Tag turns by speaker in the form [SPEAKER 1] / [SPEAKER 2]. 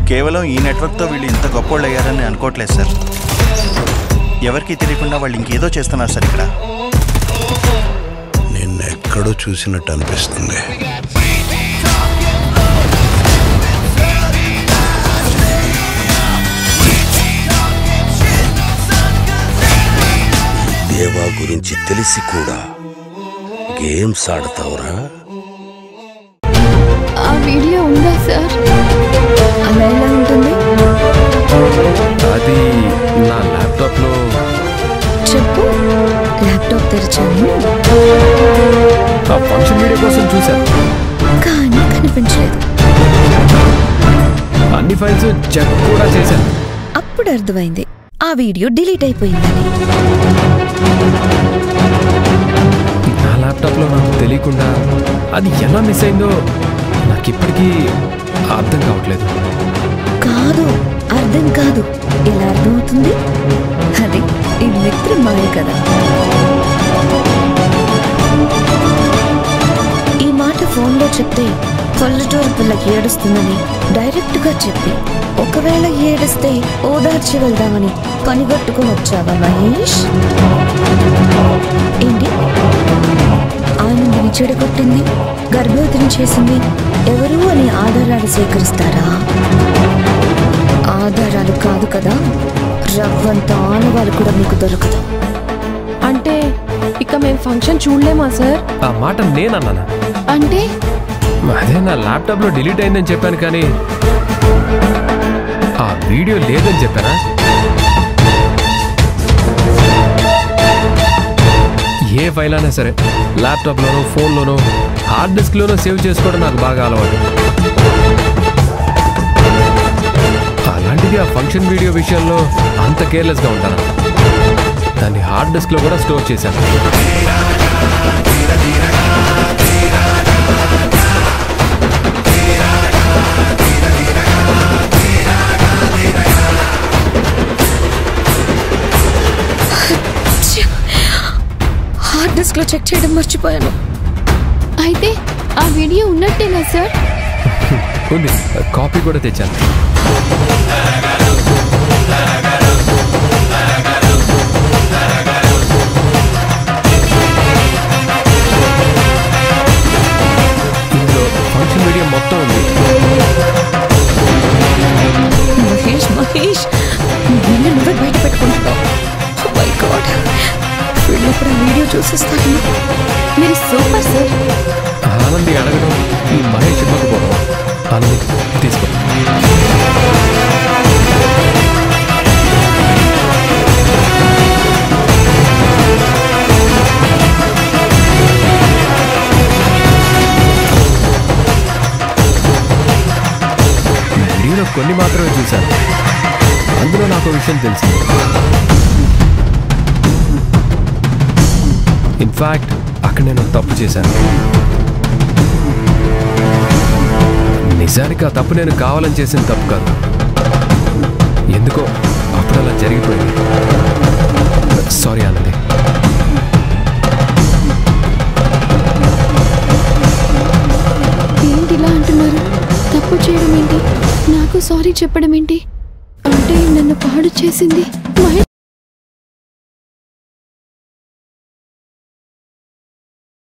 [SPEAKER 1] కేవలం ఈ నెట్వర్క్తో వీళ్ళు ఇంత గొప్పోళ్ళు అయ్యారని అనుకోవట్లేదు సార్. ఎవరికి తెలియకుండా వాళ్ళు ఇంకేదో చేస్తున్నారు సార్ ఇక్కడ.
[SPEAKER 2] నిన్నెక్కడో చూసినట్టు అనిపిస్తుంది.
[SPEAKER 3] దేవా గురించి తెలిసి కూడా గేమ్స్ ఆడతావురా?
[SPEAKER 4] ఆ వీడియో ఉందా సార్? అలా ఎలా ఉంటుంది?
[SPEAKER 5] అది నా ల్యాప్టాప్లో.
[SPEAKER 4] చెప్పు. ల్యాప్టాప్ తెరిచాను,
[SPEAKER 5] ఆ ఫంక్షన్ వీడియో కోసం చూశాను
[SPEAKER 4] కానీ కనిపించలేదు.
[SPEAKER 5] అన్ని ఫైల్స్ చెక్ కూడా చేశాను.
[SPEAKER 4] అప్పుడు అర్థమైంది ఆ వీడియో డిలీట్ అయిపోయిందని.
[SPEAKER 5] నా ల్యాప్టాప్లో నాకు తెలియకుండా అది ఎలా మిస్ అయిందో నాకు ఇప్పటికీ అర్థం కావట్లేదు.
[SPEAKER 4] కాదు, అర్థం కాదు. ఎలా అర్థమవుతుంది? అది ఈ మిత్ర మాయ కదా. ఈ మాట ఫోన్లో చెప్తే పల్లెటూరు పిల్లకి ఏడుస్తుందని డైరెక్ట్గా చెప్పి, ఒకవేళ ఏడిస్తే ఓదార్చి వెళ్దామని పనిగట్టుకుని వచ్చావా మహేష్? ఏంటి ఆనందిని చెడగొట్టింది, గర్భవతిని చేసింది ఎవరు అని ఆధారాలు సేకరిస్తారా? ఆధారాలు కాదు కదా, రవ్వంత ఆనవాళ్ళు కూడా మీకు దొరకదు.
[SPEAKER 6] అంటే ఇక మేము ఫంక్షన్ చూడలేమా సార్?
[SPEAKER 5] ఆ మాట నేనన్నానా?
[SPEAKER 6] అంటే
[SPEAKER 5] అదే నా ల్యాప్టాప్లో డిలీట్ అయిందని చెప్పాను, కానీ ఆ వీడియో లేదని చెప్పానా? ఏ ఫైల్ అయినా సరే ల్యాప్టాప్లోనో ఫోన్లోనో హార్డ్ డిస్క్లోనో సేవ్ చేసుకోవడం నాకు బాగా అలవాటు. అలాంటిది ఆ ఫంక్షన్ వీడియో విషయంలో అంత కేర్లెస్గా ఉంటాను. దాన్ని హార్డ్ డిస్క్లో కూడా స్టోర్ చేశాను.
[SPEAKER 4] హార్డ్ డిస్క్ లో చెక్ చేయడం మర్చిపోయాను.
[SPEAKER 6] అయితే ఆ వీడియో ఉన్నట్టేనా సార్?
[SPEAKER 5] ఉంది, కాపీ కూడా తెచ్చాను. ఇందులో ఫంక్షన్ వీడియో మొత్తం ఉంది.
[SPEAKER 4] మహేష్ మహేష్, నిన్ను నువ్వే బయట పెట్టుకుంటున్నావు. Oh my God. వీళ్ళప్పుడు వీడియో చూసేస్తాను.
[SPEAKER 6] మీరు సూపర్ సార్.
[SPEAKER 5] ఆనంది అడగడం, ఈ మహేష్ ఇవ్వకపోవడం. ఆనంది తీసుకో. వీడియోలో కొన్ని మాత్రమే చూశాను. అందులో నాకు విషయం తెలిసింది. ఇన్ఫ్యాక్ట్ అక్కడ నేను తప్పు చేశాను. నిజానికి ఆ తప్పు నేను కావాలని చేసిన తప్పు కాదు. ఎందుకో అప్పుడు అలా జరిగిపోయింది. సారీ ఆనంది.
[SPEAKER 6] ఏంటి ఇలా అంటున్నారు? తప్పు చేయడం ఏంటి? నాకు సారీ చెప్పడం ఏంటి? అంటే నన్ను పాడు చేసింది